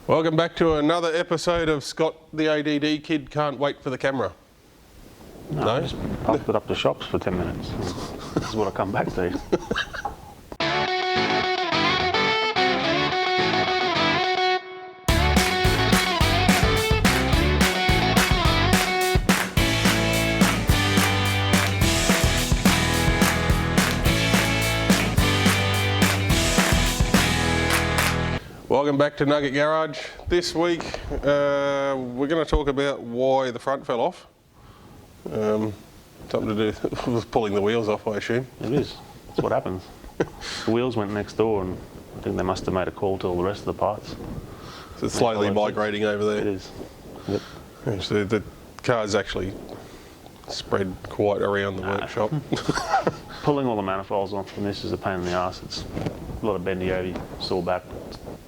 Welcome back to another episode of Scott the ADD Kid Can't Wait for the Camera. No? I just puffed it up to shops for 10 minutes. This is what I come back to. Welcome back to Nugget Garage. This week we're going to talk about why the front fell off. Something to do with pulling the wheels off, I assume. It is. That's what happens. The wheels went next door and I think they must have made a call to all the rest of the parts. So it's slowly migrating over there. It is. Yep. So the car's actually spread quite around the workshop. Pulling all the manifolds off, and this is a pain in the arse. It's a lot of bendy over, sore back,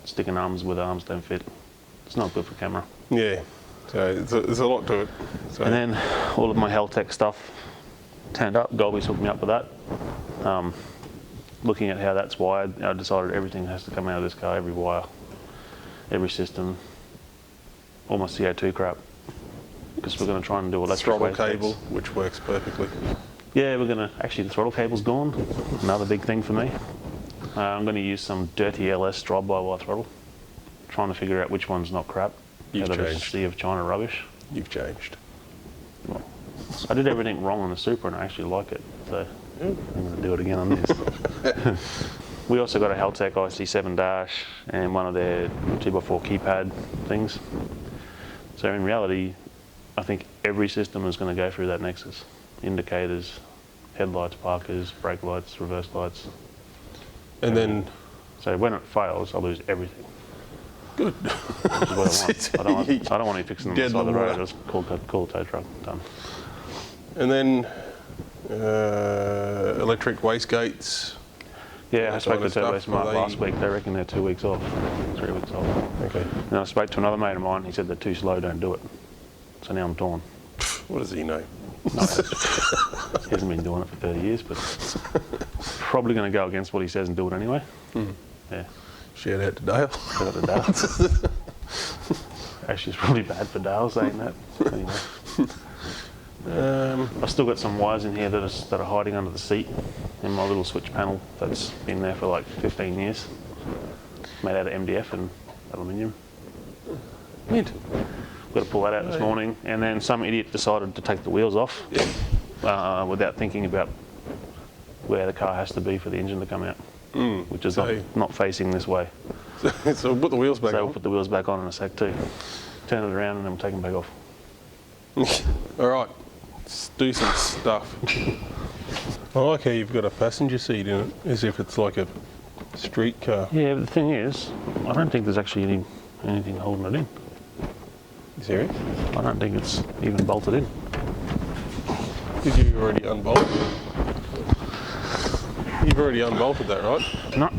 sticking arms where the arms don't fit. It's not good for camera. Yeah, so there's a lot to it. So. And then all of my Heltec stuff turned up. Golby's hooked me up with that. Looking at how that's wired, I decided everything has to come out of this car, every wire, every system, all my CO2 crap. Because we're going to try and do electric throttle cable, which works perfectly. Yeah, we're going to, actually the throttle cable's gone, another big thing for me. I'm going to use some dirty LS drive-by-wire throttle, trying to figure out which one's not crap. You've out of changed. A sea of China rubbish. You've changed. Well, I did everything wrong on the Supra and I actually like it, so I'm going to do it again on this. We also got a Heltec IC7 dash and one of their 2x4 keypad things. So in reality, I think every system is going to go through that Nexus. Indicators, headlights, parkers, brake lights, reverse lights. And then... So when it fails, I lose everything. Good. Which is what I want. I don't want to be fixing them on the side of the road. I just call a tow truck, done. And then electric wastegates. Yeah, I spoke to Turbo Smart last week. They reckon they're 2 weeks off, 3 weeks off. Okay. And I spoke to another mate of mine. He said they're too slow, don't do it. So now I'm torn. What does he know? No, he hasn't been doing it for 30 years, but probably going to go against what he says and do it anyway. Yeah. Shout out to Dale. Shout out to Dale. Actually, it's probably bad for Dale saying that. Anyway. I've still got some wires in here that are hiding under the seat in my little switch panel that's been there for like 15 years. Made out of MDF and aluminium. Mint. Got to pull that out this morning, and then some idiot decided to take the wheels off without thinking about where the car has to be for the engine to come out, which is not facing this way. So we'll put the wheels back on. So we'll put the wheels back on in a sec too. Turn it around and then we'll take them back off. All right, let's do some stuff. I like how you've got a passenger seat in it, as if it's like a street car. Yeah, but the thing is, I don't think there's actually anything holding it in. You serious? I don't think it's even bolted in. Did you already unbolt it? You've already unbolted that, right? No.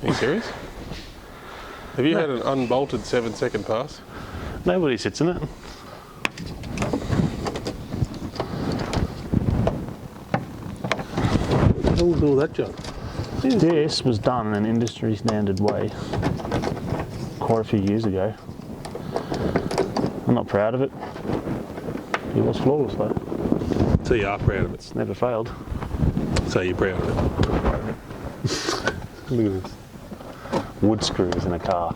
Are you serious? Have you had an unbolted 7-second pass? Nobody sits in it. What was all that junk? This was done in an industry standard way quite a few years ago. I'm not proud of it. It was flawless though. So you are proud of it? It's never failed. So you're proud of it? Look at this. Wood screws in a car.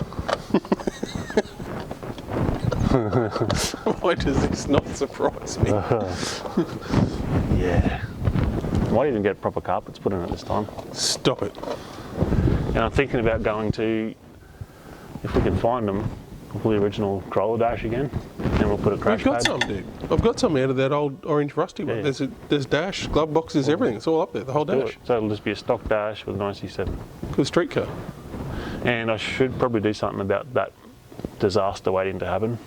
Why does this not surprise me? Yeah. Might even get proper carpets put in it this time. Stop it. And I'm thinking about going to, if we can find them, we'll pull the original Corolla dash again, and we'll put a crash pad. We've got some, dude. I've got some out of that old orange rusty one. Yeah. There's dash, glove boxes, everything. It's all up there, the whole dash. So it'll just be a stock dash with an IC7. Good street car. And I should probably do something about that disaster waiting to happen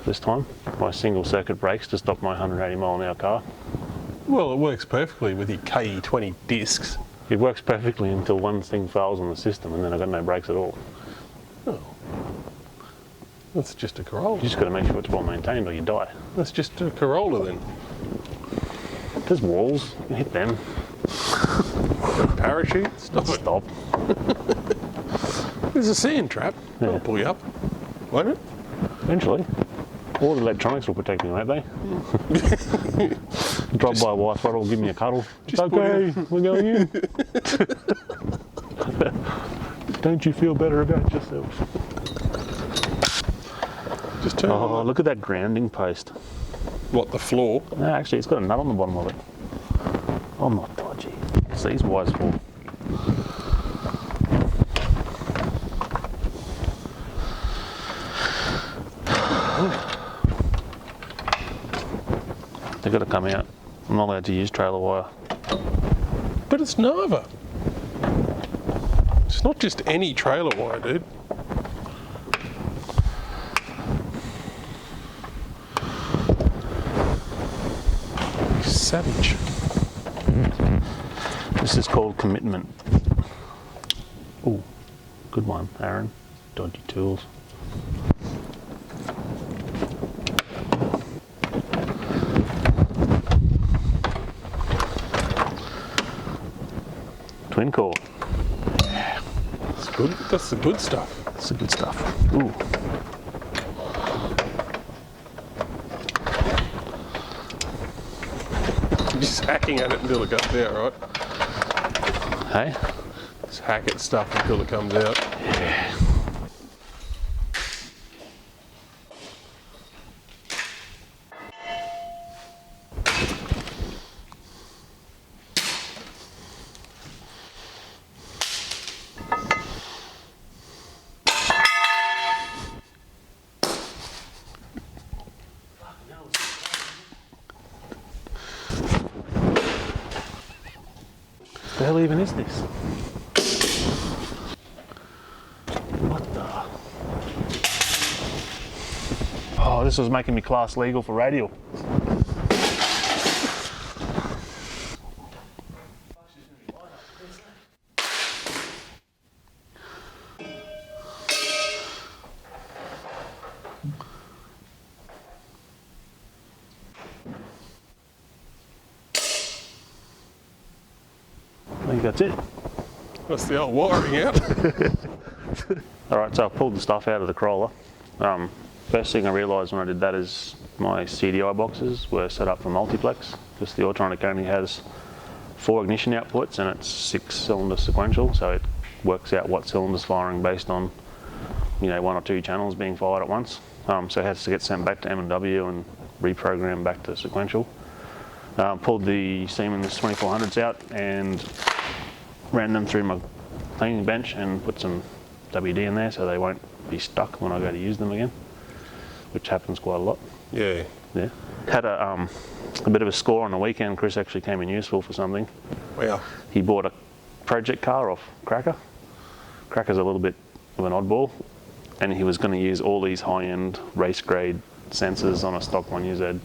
this time. My single circuit brakes to stop my 180 mile an hour car. Well, it works perfectly with your KE20 discs. It works perfectly until one thing fails on the system and then I've got no brakes at all. Oh. That's just a Corolla. You just got to make sure it's well maintained or you die. That's just a Corolla then. There's walls, you can hit them. Parachute? Stop. There's a sand trap. Yeah. That'll pull you up, won't it? Eventually. All the electronics will protect me, won't they? Drive by a wife, will give me a cuddle. It's okay, we're going in. Don't you feel better about yourself? Just turn Oh, look at that grounding post. What, the floor? No, actually, it's got a nut on the bottom of it. I'm not dodgy. What's these wires for? They've got to come out. I'm not allowed to use trailer wire. But it's Nava. It's not just any trailer wire, dude. Savage. This is called commitment. Ooh, good one, Aaron. Dodgy tools. Twin core. It's good. That's the good stuff. That's the good stuff. Ooh. Just hacking at it until it comes out, right? Hey? Just hack at stuff until it comes out. Yeah. What the hell even is this? What the? Oh, this was making me class legal for radial. I think that's it. That's the old wiring out. Alright, so I pulled the stuff out of the crawler. First thing I realised when I did that is my CDI boxes were set up for multiplex, because the Autronic only has 4 ignition outputs and it's 6-cylinder sequential, so it works out what cylinder's firing based on, you know, 1 or 2 channels being fired at once. So it has to get sent back to M&W and reprogrammed back to sequential. Pulled the Siemens 2400s out and ran them through my cleaning bench and put some WD in there so they won't be stuck when I go to use them again, which happens quite a lot. Yeah. Yeah. Had a bit of a score on the weekend. Chris actually came in useful for something. Wow. He bought a project car off Cracker. Cracker's a little bit of an oddball, and he was going to use all these high-end race grade sensors on a stock 1UZ.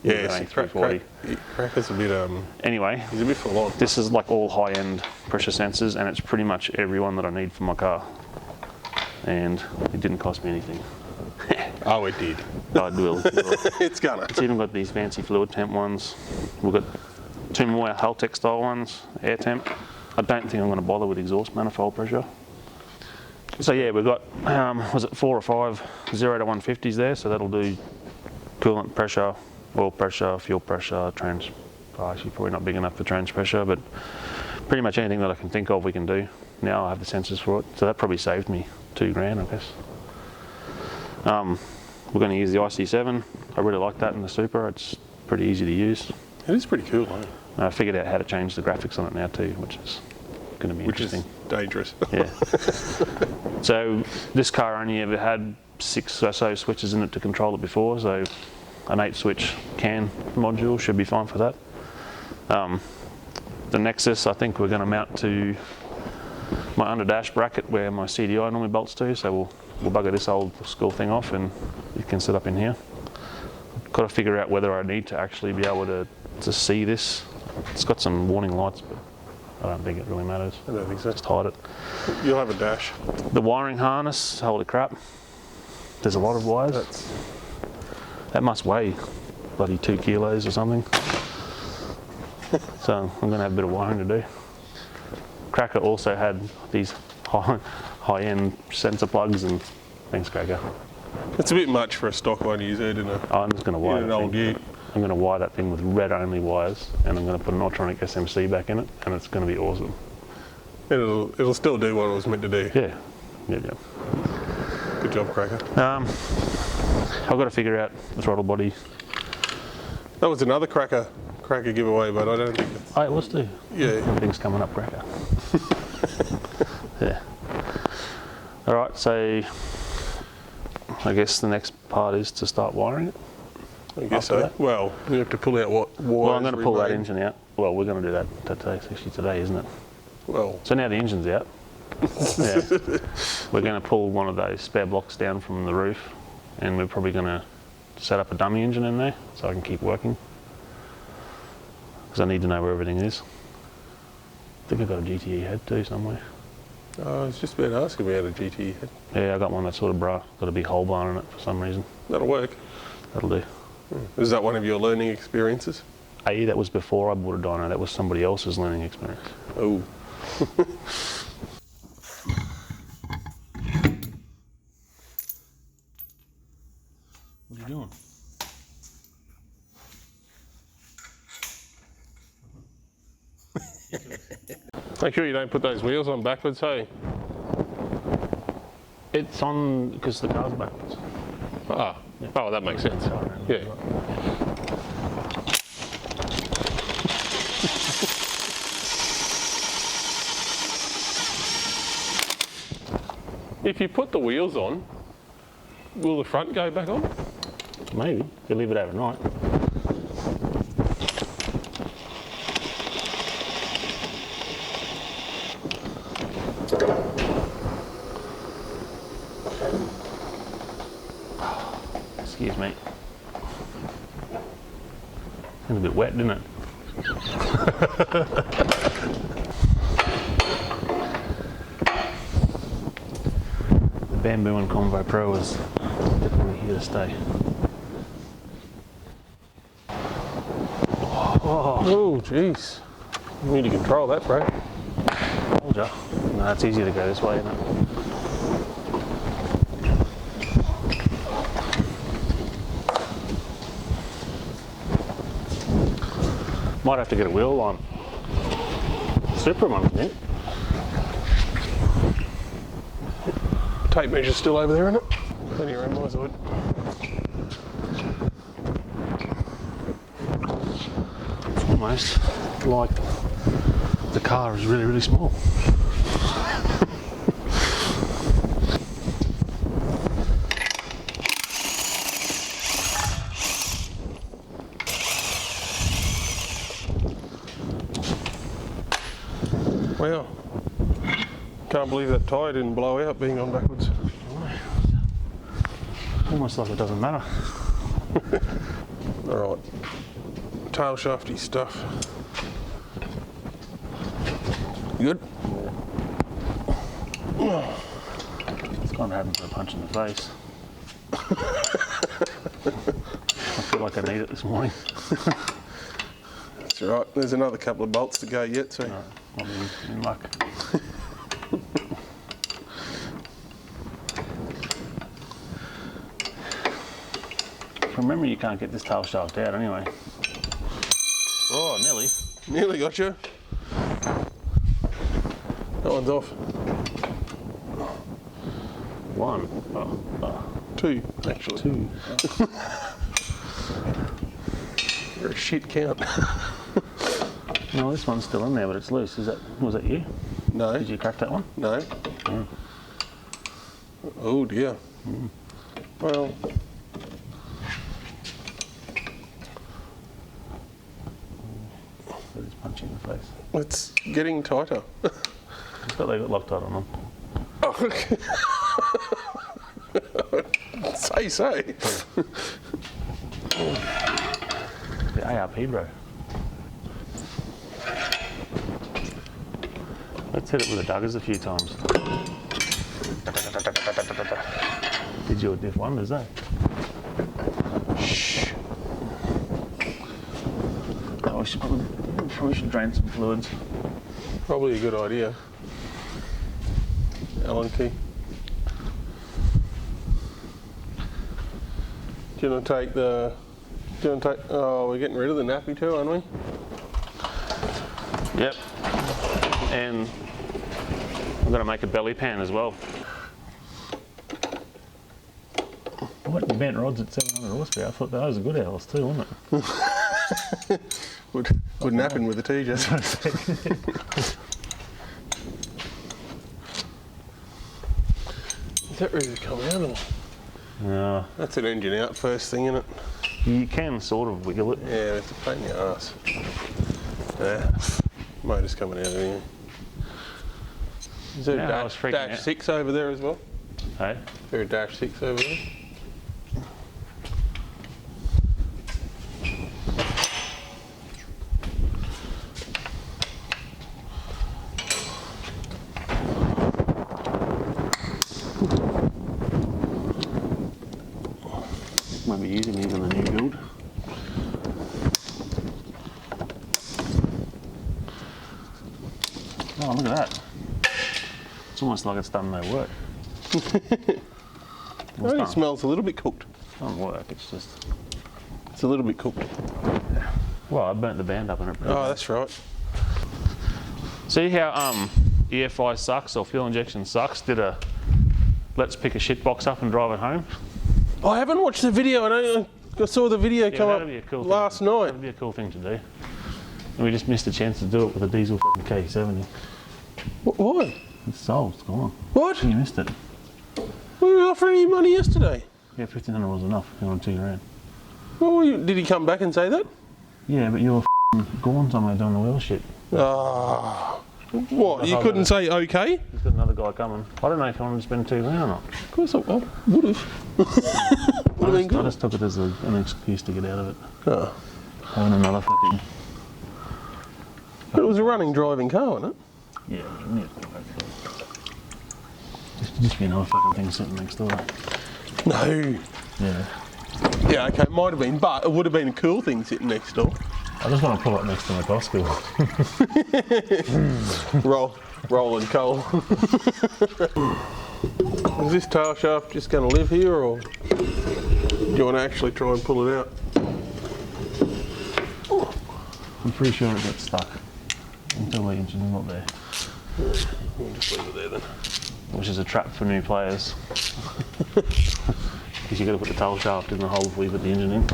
Yeah, see, Cracker's a bit, Anyway, he's a bit full on. this is like all high-end pressure sensors, and it's pretty much every one that I need for my car. And it didn't cost me anything. Oh, it did. God will. It's gonna. It's even got these fancy fluid temp ones. We've got 2 more Haltech style ones, air temp. I don't think I'm going to bother with exhaust manifold pressure. So yeah, we've got, was it 4 or 5 0 to 150s there, so that'll do coolant pressure, oil pressure, fuel pressure, actually probably not big enough for trans pressure, but pretty much anything that I can think of we can do. Now I have the sensors for it, so that probably saved me $2,000, I guess. We're going to use the IC7. I really like that in the Super. It's pretty easy to use. It is pretty cool, isn't it? I figured out how to change the graphics on it now too, which is going to be interesting. Which is dangerous. Yeah. So this car only ever had 6 or so switches in it to control it before, so an 8-switch CAN module should be fine for that. The Nexus, I think we're going to mount to my under dash bracket where my CDI normally bolts to, so we'll bugger this old school thing off and it can sit up in here. Got to figure out whether I need to actually be able to see this. It's got some warning lights, but I don't think it really matters. I don't think so. Just hide it. You'll have a dash. The wiring harness, holy crap. There's a lot of wires. That must weigh bloody 2 kilos or something. So I'm going to have a bit of wiring to do. Cracker also had these high-end sensor plugs and things, Cracker. It's a bit much for a stock one to use it in I'm just going to wire an that old thing. ute. I'm going to wire that thing with red-only wires, and I'm going to put an ultronic SMC back in it, and it's going to be awesome. It'll still do what it was meant to do. Yeah. Good job, Cracker. I've got to figure out the throttle body. That was another Cracker giveaway, but I don't think it's... Oh, it was too. Yeah. Everything's coming up, Cracker. Yeah. All right, so I guess the next part is to start wiring it. I guess After so. that? Well, you have to pull out what wires. Well, I'm going to pull that remain. engine out. Well, we're going to do that today. It's actually today, isn't it? Well, So now the engine's out. Yeah. We're going to pull one of those spare blocks down from the roof, and we're probably going to set up a dummy engine in there so I can keep working. Because I need to know where everything is. I think I've got a GTE head too somewhere. I was just about to ask about a GT head. Yeah, I got one that's sort of got a big hole bar in it for some reason. That'll work. That'll do. Is that one of your learning experiences? That was before I bought a dyno. That was somebody else's learning experience. Oh. What are you doing? Make sure you don't put those wheels on backwards, hey? It's on because the car's backwards. Ah. Oh, that makes sense. Yeah. If you put the wheels on, will the front go back on? Maybe. You leave it overnight. Excuse me. It's a bit wet, didn't it? The Bamboo and Convo Pro is definitely here to stay. Oh, jeez. You need to control that, bro. Told ya. No, it's easier to go this way, isn't it? Might have to get a wheel on. Super one, isn't it? Tape measure's still over there, isn't it? Plenty of room, I would. It's almost like the car is really, really small. Wow. Can't believe that tyre didn't blow out being on backwards. Almost like it doesn't matter. Alright. Tail shafty stuff. Good? It's kind of having a punch in the face. I feel like I need it this morning. That's right. There's another couple of bolts to go yet, so. No, I'm in luck. Remember, you can't get this tail shaft out anyway. Oh, nearly. Nearly got you. That one's off. One. Oh. Two, actually. Two. You're a shit count. No, this one's still in there, but it's loose. Was that you? No. Did you crack that one? No. Mm. Oh dear. Well. It's punching in the face. It's getting tighter. It's got they got Loctite on them. Oh, say. The ARP, bro. Let's hit it with the duggers a few times. Did you a diff wonders, eh? Shh. Oh, we should probably should drain some fluids. Probably a good idea. Allen key. Do you want to take the... Do you want to take... Oh, we're getting rid of the nappy too, aren't we? Yep. And I'm going to make a belly pan as well. What, you bent rods at 700 horsepower? I thought that was a good hours too, wasn't it? Would napping with the 2JZ's. Is that ready to come out or? No. That's an engine out first thing, isn't it? You can sort of wiggle it. Yeah, it's a pain in the arse. Yeah, motor's coming out anyway. Is there Yeah, I a was freaking dash out. 6 over there as well? Hey? Is there a dash 6 over there? Might be using these on the new build. Oh, look at that. It's almost like it's done no work. It only smells a little bit cooked. It doesn't work, it's just... It's a little bit cooked. Well, I burnt the band up in it. Oh, that's right. See how EFI sucks or fuel injection sucks? Did a let's pick a shit box up and drive it home? I haven't watched the video. I saw the video come up that'd be a cool last thing. night. That'd be a cool thing to do. And we just missed a chance to do it with a diesel fucking K70. Why? It's sold, it's gone. What? You missed it. We were offering you money yesterday. Yeah, 1,500 was enough. You want 2 grand. Well, did he come back and say that? Yeah, but you're gone somewhere doing the wheel shit. Ah. What? You couldn't say okay? He's got another guy coming. I don't know if I want to spend 2 grand or not. Of course I would have. Would have been I good. just took it as an excuse to get out of it. Oh. Having another fucking... But it was a running, driving car, wasn't it? Yeah, we need to go back to it. Just be another fucking thing sitting next door. No. Yeah. Yeah, okay, it might have been, but it would have been a cool thing sitting next door. I just want to pull it next to my bicycle. Rolling coal. Is this tail shaft just going to live here, or do you want to actually try and pull it out? I'm pretty sure it got stuck until the engine is not there. We'll just leave it there then. Which is a trap for new players. Because you've got to put the tail shaft in the hole before you put the engine in.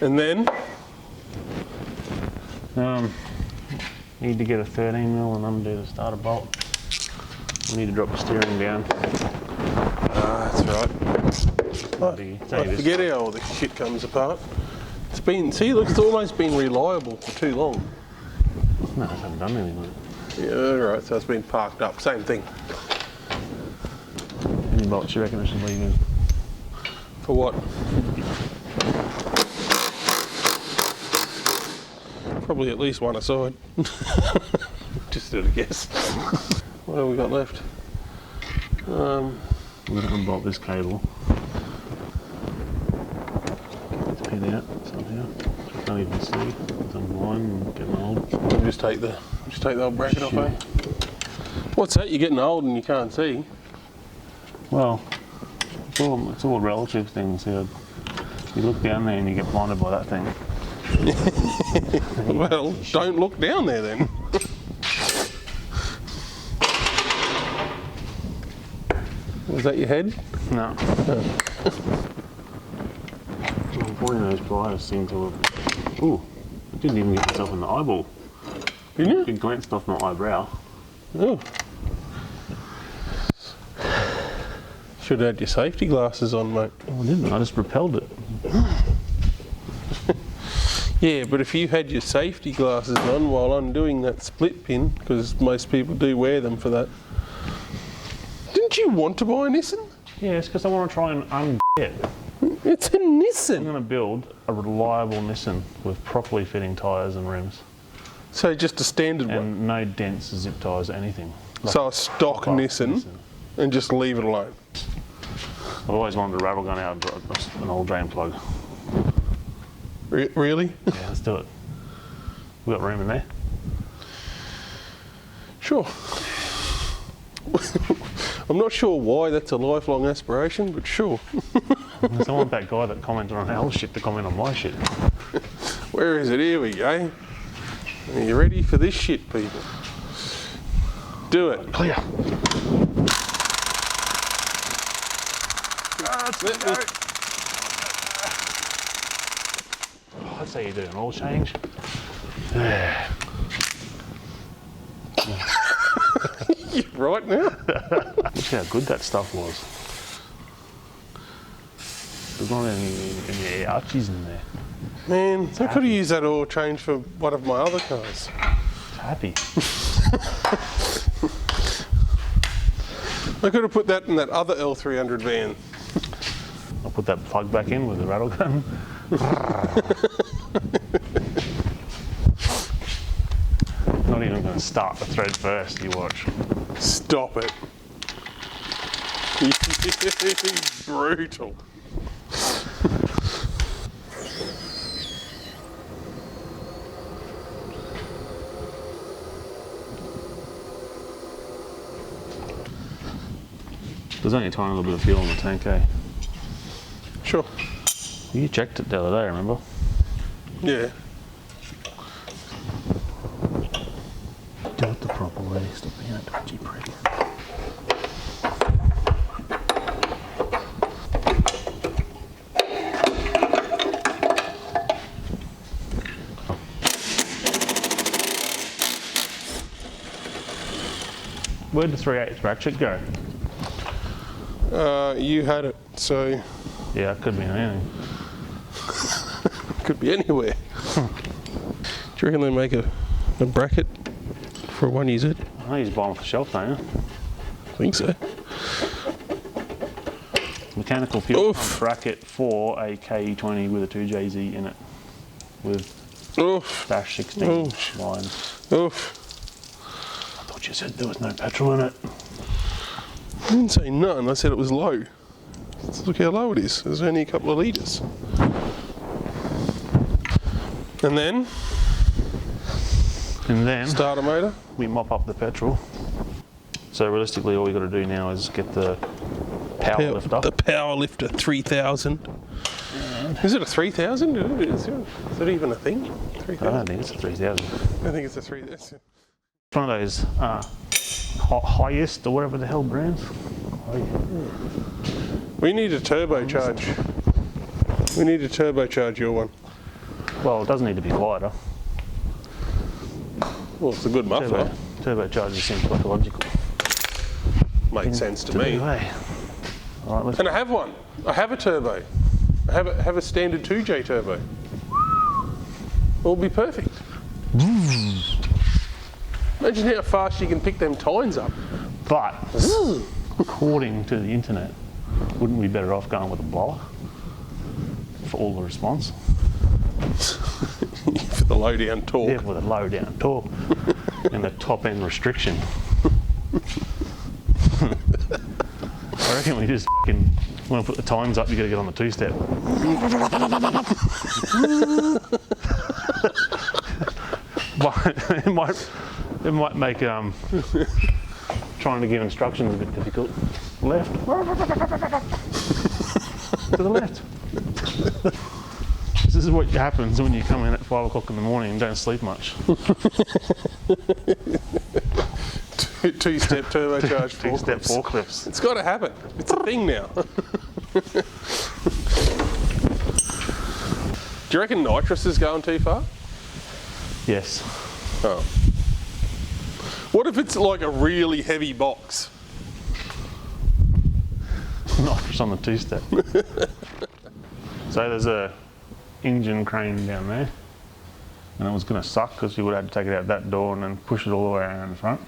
And then? Need to get a 13mm and undo the starter bolt. We need to drop the steering down. That's right. I forget how all this shit comes apart. It's been, see, look, it's almost been reliable for too long. No, I haven't done anything with it. Yeah, right, so it's been parked up, same thing. How many bolts you reckon I should leave in? For what? Probably at least one aside. Just at a guess. What have we got left? We're going to unbolt this cable. Get the pin out somehow. I can't even see. It's on line and getting old. We'll just take the old bracket off, eh? What's that? You're getting old and you can't see. Well, it's all relative things here. You look down there and you get blinded by that thing. Well, don't look down there then. Was that your head? No. Pointing those pliers seem to have... Ooh, I didn't even get myself in the eyeball. Didn't It glanced off my eyebrow. you? Oh. Should have had your safety glasses on, mate. Oh, I didn't. I just repelled it. Yeah, but if you had your safety glasses on while undoing that split pin, because most people do wear them for that, didn't you want to buy a Nissan? Yeah, it's because I want to try and it. It's a I'm Nissan. going to build a reliable Nissan with properly fitting tyres and rims. So just a standard one. And no dents, zip ties, anything. So a stock Nissan, and just leave it alone. I've always wanted a rattle gun out of an old drain plug. Really? Yeah, let's do it. We got room in there. Sure. I'm not sure why that's a lifelong aspiration, but sure. I want that guy that commented on our shit to comment on my shit. Where is it? Here we go. Are you ready for this shit, people? Do it. Clear. Let's say you do an oil change. Yeah. You're right now. Look how good that stuff was. There's not any arches in there. Man, I could have used that oil change for one of my other cars. It's happy. I could have put that in that other L300 van. I'll put that plug back in with the rattle gun. Not even going to start the thread first, you watch. Stop it. Brutal. There's only a tiny little bit of fuel in the tank, eh? Sure. You checked it the other day, remember? Yeah. Do it the proper way. Stop being a dodgy prick. Where'd the 3/8 ratchet go? You had it, so Yeah, it could be anything. could be anywhere. Do you reckon they make a bracket for a 1UZ? I know you just buy them off the shelf, don't you? I think so. Mechanical fuel Oof. pump bracket for a KE20 with a 2JZ in it. With Oof. dash 16 Oof. lines. Oof. I thought you said there was no petrol in it. I didn't say none, I said it was low. Look how low it is. There's only a couple of litres. And then, start a motor. We mop up the petrol. So realistically, all we got to do now is get the power lifter. The power lifter 3000. Is it a 3000? Is that even a thing? I 3000? don't think it's a 3000. I think it's a 3000. It's one of those highest or whatever the hell brands. We need a turbocharge. We need to turbocharge your one. Well, it doesn't need to be wider. Well, it's a good muffler. Turbocharger seems quite logical. Makes sense to me. All right, let's. And I have one. I have a turbo. I have a standard 2J turbo. It'll be perfect. Imagine how fast you can pick them tines up. But according to the internet, wouldn't we be better off going with a blower for all the response? For the low down torque. Yeah, with a low down torque and the top end restriction. I reckon we just want to put the tines up. You got to get on the two-step. But it might make trying to give instructions a bit difficult. Left. To the left. This is what happens when you come in at 5 o'clock in the morning and don't sleep much. Two-step turbocharged Two-step forklifts. forklifts. It's got to happen. It's a thing now. Do you reckon nitrous is going too far? Yes. Oh. What if it's like a really heavy box? Nitrous on the two-step. So there's a engine crane down there, and it was going to suck because you would have had to take it out that door and then push it all the way around the front.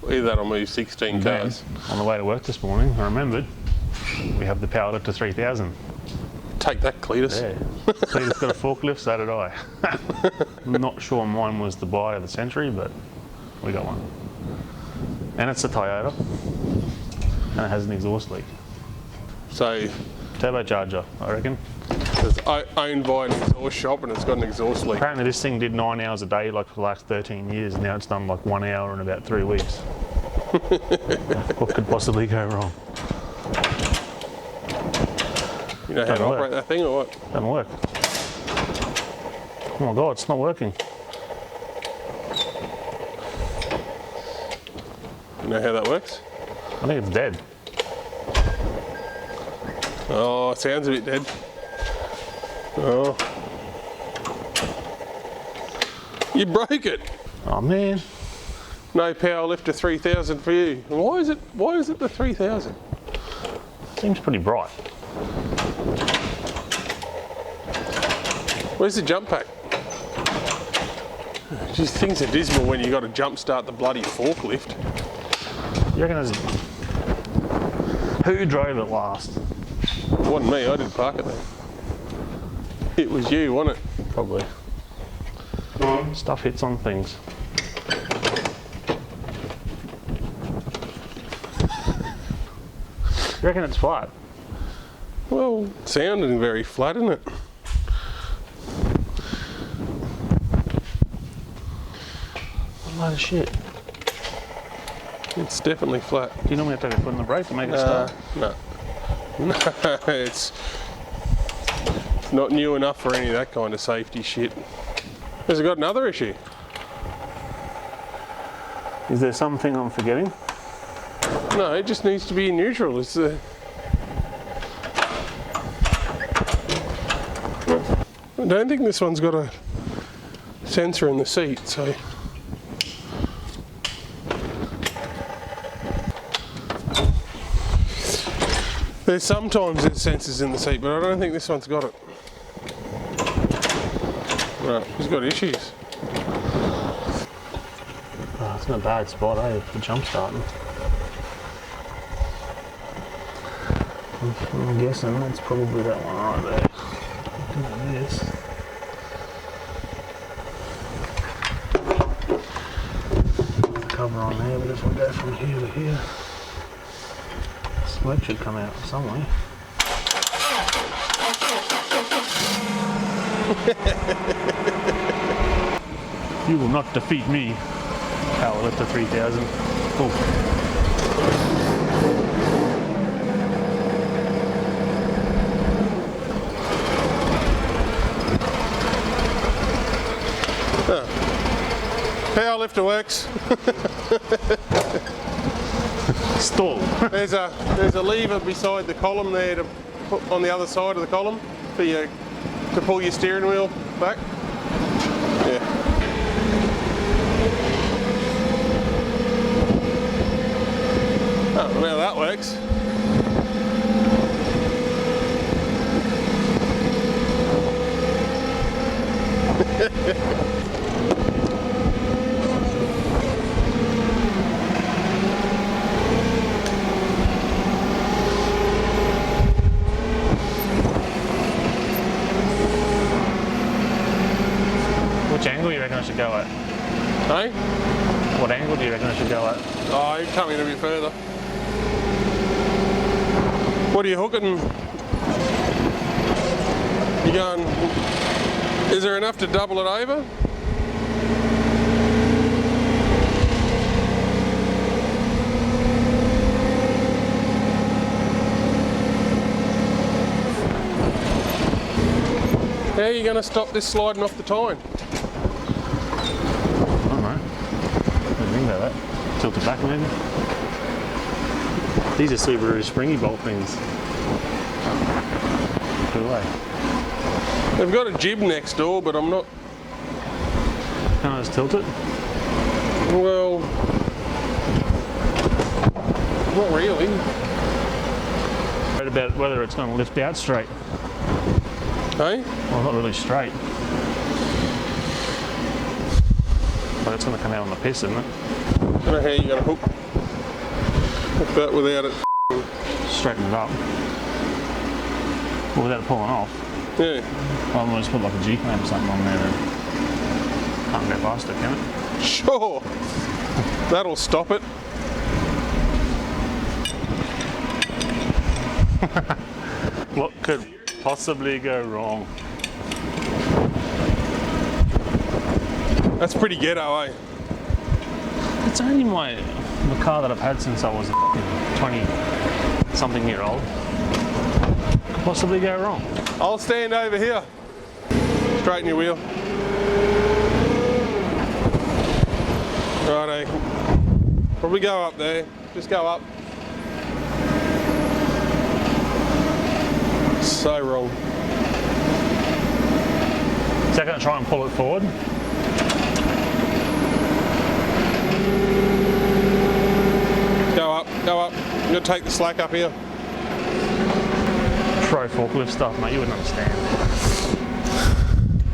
Either that or move 16 And then, cars. on the way to work this morning, I remembered we have the power lift to 3000. Take that, Cletus. Yeah. Cletus got a forklift, so did I. I'm not sure mine was the buy of the century, but we got one. And it's a Toyota, and it has an exhaust leak. So Turbocharger, I reckon. the It's owned by an exhaust shop and it's got an exhaust leak. Apparently this thing did 9 hours a day like for the last 13 years. Now it's done like 1 hour in about 3 weeks. What could possibly go wrong? You know how to operate that thing or what? Doesn't work. Oh my God, it's not working. You know how that works? I think it's dead. Oh, it sounds a bit dead. Oh. You broke it. Oh man. No power lifter 3000 for you. Why is it the 3000? Seems pretty bright. Where's the jump pack? Geez, things are dismal when you got to jump start the bloody forklift. You reckon there's... Who drove it last? It wasn't me, I didn't park it there. It was you, wasn't it? Probably. Stuff hits on things. You reckon it's flat? Well, sounding very flat, isn't it? A lot of shit. It's definitely flat. Do you normally have to have your foot on the brake to make it start? No. No, it's not new enough for any of that kind of safety shit. Has it got another issue? Is there something I'm forgetting? No, it just needs to be in neutral. It's I don't think this one's got a sensor in the seat, so. There's sometimes there's sensors in the seat, but I don't think this one's got it. Right, it's got issues. Oh, it's in a bad spot, eh, for jump starting. I'm guessing that's probably that one right there. Looking at this. The cover on there, but if I go from here to here, smoke should come out somewhere. You will not defeat me. Powerlifter 3000. Oh. Powerlifter works. Stall. There's a lever beside the column there to put on the other side of the column for you to pull your steering wheel back. Yeah. Oh, well that works. Which angle do you reckon I should go at? Hey? What angle do you reckon I should go at? Oh, you come in a bit further. What are you hooking? You going, is there enough to double it over? How are you going to stop this sliding off the tine? I don't know. Didn't think about that. Tilt it back maybe. These are Subaru springy bolt things. Put it away. They've got a jib next door, but I'm not. Can I just tilt it? Well, not really. Worried about whether it's going to lift out straight. Hey? Well, not really straight. But it's going to come out on the piss, isn't it? I don't know how you're going to hook that without it. Straighten it up. Well, without it pulling off. Yeah. Well, I'm going to just put like a G-clamp or something on there and can't go faster, can it? Sure. That'll stop it. What could possibly go wrong? That's pretty ghetto, eh? It's only the car that I've had since I was a 20-something year old. Could possibly go wrong. I'll stand over here. Straighten your wheel. Righto. Probably go up there. Just go up. So wrong. So I'm going to try and pull it forward. Go up, go up. I'm going to take the slack up here. Pro forklift stuff, mate, you wouldn't understand.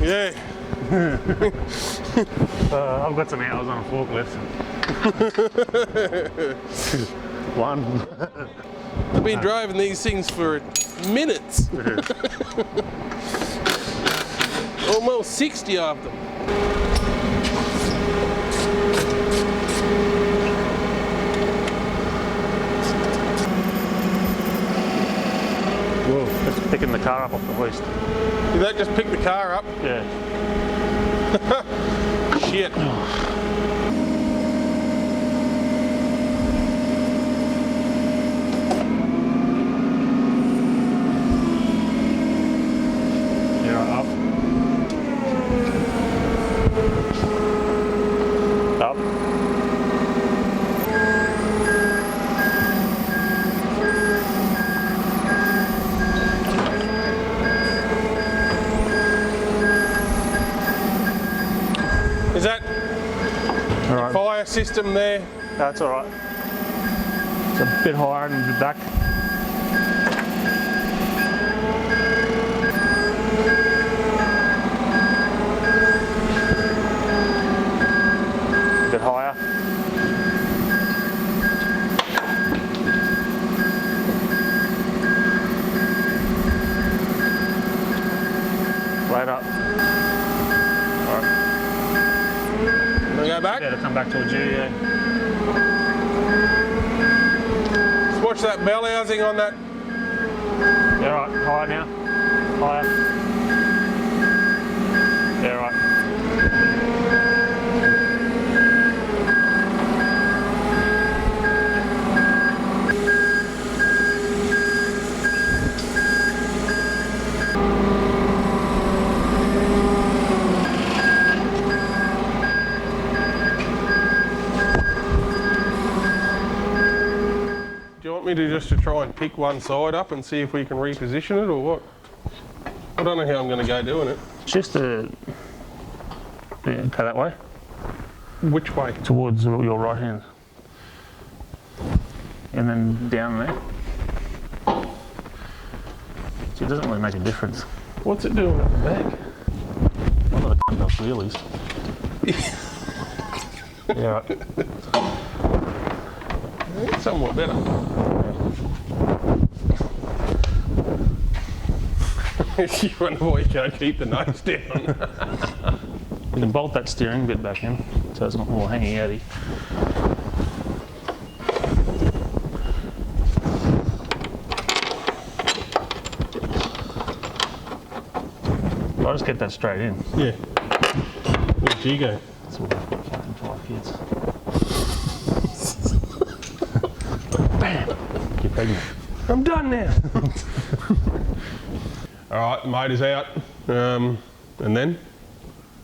Yeah. I've got some hours on a forklift. One. I've been driving these things for minutes. Almost 60 of them. Whoa, that's picking the car up off the hoist. Did that just pick the car up? Yeah. Shit. Up. Is that All right. fire system there? That's all right. It's a bit higher than the back. A bit higher. Right up. All right. Wanna go back? Yeah, to come back towards you, yeah. Just watch that bell housing on that. Yeah, right. Higher now. Higher. Yeah, right. Do you want me to just to try and pick one side up and see if we can reposition it or what? I don't know how I'm going to go doing it. Just to go that way, Which way? towards your right hand. And then down there. See, it doesn't really make a difference. What's it doing at the back? One of the cunt does wheelies. Yeah, right. It's somewhat better. You wonder why you can't keep the nose down. You can bolt that steering bit back in so it's not all hanging outy. I'll just get that straight in. Yeah. Where'd you go? That's what I've got fucking 5 kids. Bam! You're pregnant. I'm done now. All right, the motor's out. And then?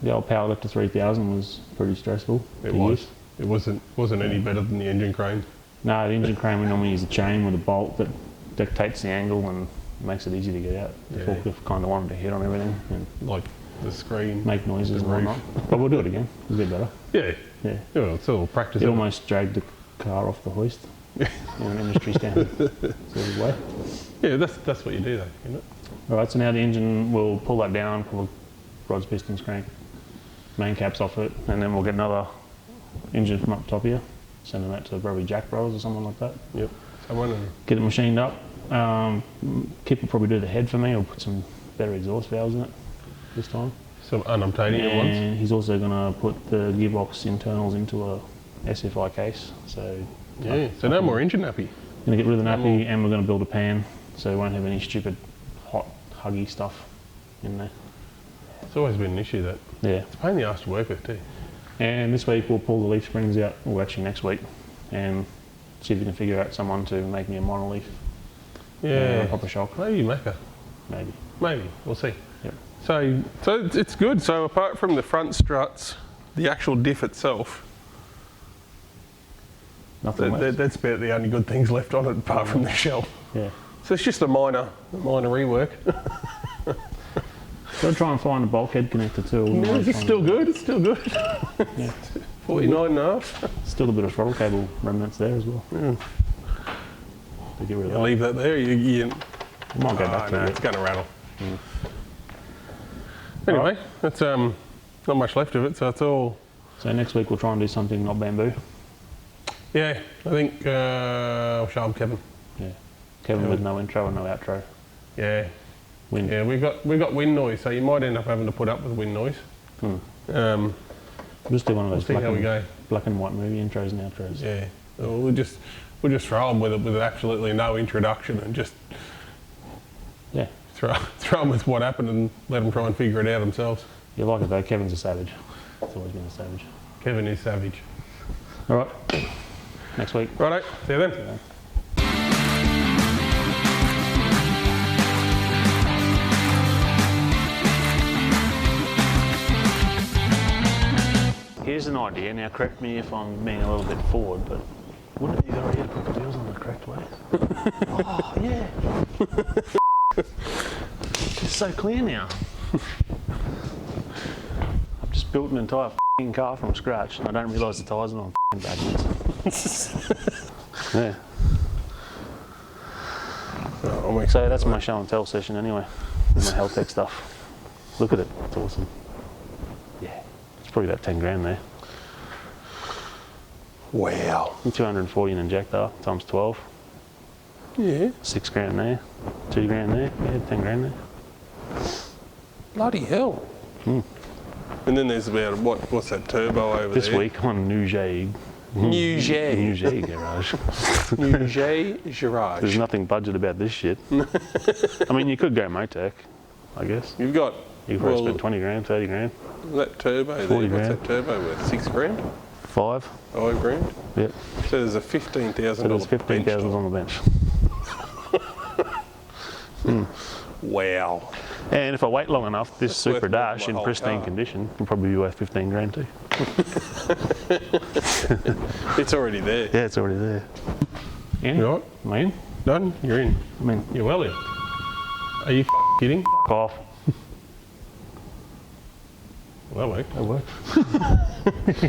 The old power lift to 3000 was pretty stressful. It to was. use. It wasn't any better than the engine crane. No, the engine crane we normally use a chain with a bolt that dictates the angle and makes it easy to get out. The Yeah. forklift kind of wanted to hit on everything and Like the screen. make noises The and whatnot. But we'll do it again. It'll be better. Yeah. Yeah. Yeah, it's all practice. It almost dragged the car off the hoist in an industry standard sort of way. Yeah, that's what you do though, isn't it? Alright, so now the engine, we'll pull that down, pull the rods, pistons, crank, main caps off it, and then we'll get another engine from up top here, sending that to probably Jack Brothers or someone like that. Yep. Someone and Get it machined up. Kip will probably do the head for me, or put some better exhaust valves in it this time. some unobtainium ones. And he's also going to put the gearbox internals into a SFI case. So Yeah. So no more engine nappy. going to get rid of the nappy, and we're going to build a pan, so we won't have any stupid hot huggy stuff in there. It's always been an issue that. Yeah. It's a pain in the arse to work with too. And this week we'll pull the leaf springs out, well actually next week, and see if we can figure out someone to make me a monoleaf. Yeah. Proper shock. Maybe Macca. Maybe. Maybe. We'll see. Yep. So it's good. So apart from the front struts, the actual diff itself, Nothing left. that's about the only good things left on it apart from the shell. Yeah. So it's just a minor rework. Gotta try and find a bulkhead connector too. No, it's still good. It's still good. Yeah. 49 and a half. Still a bit of throttle cable remnants there as well. Yeah. To get rid of You that. leave that there. You Might go back to no, it. it's going to rattle. Anyway, that's not much left of it, so it's all. So next week we'll try and do something not bamboo. Yeah, I think I'll show him Kevin. Yeah. Kevin with no intro and no outro. Yeah. Wind. Yeah, we've got wind noise, so you might end up having to put up with wind noise. Just do one of those See how we go. black and white movie intros and outros. Yeah, we'll just throw them with absolutely no introduction and just Yeah. throw them with what happened and let them try and figure it out themselves. You like it though, Kevin's a savage. He's always been a savage. Kevin is savage. Alright. Next week. Righto, see you then. Here's an idea. Now, correct me if I'm being a little bit forward, but wouldn't it be a good idea to put the wheels on the correct way? Oh, yeah. It's so clear now. I've just built an entire f***ing car from scratch, and I don't realise the tyres are on f***ing backwards. Yeah. Oh, So that's my show and tell session anyway, with my health tech stuff. Look at it. It's awesome. Yeah. It's probably about 10 grand there. wow. 240 in injector times 12. Yeah. 6 grand there. 2 grand there. Yeah, 10 grand there. Bloody hell. And then there's about what's that turbo over This there? week on Nugget. Nugget. Nugget garage. Nugget Garage. There's nothing budget about this shit. I mean, you could go Motec, I guess. You've got You could probably spend 20 grand, 30 grand. that turbo there. 40 What's grand. that turbo worth? 6 grand? 5. 5 grand? Yep. So there's a $15,000 So there's 15,000 bench. on the bench. Wow. And if I wait long enough, this That's worth Super more than Dash my in whole pristine car. condition will probably be worth 15 grand too. It's already there. Yeah, it's already there. Annie? You all right? Am I in? Done? You're in. I'm in. You're well in. Are you kidding? Off. Well, that worked. That worked.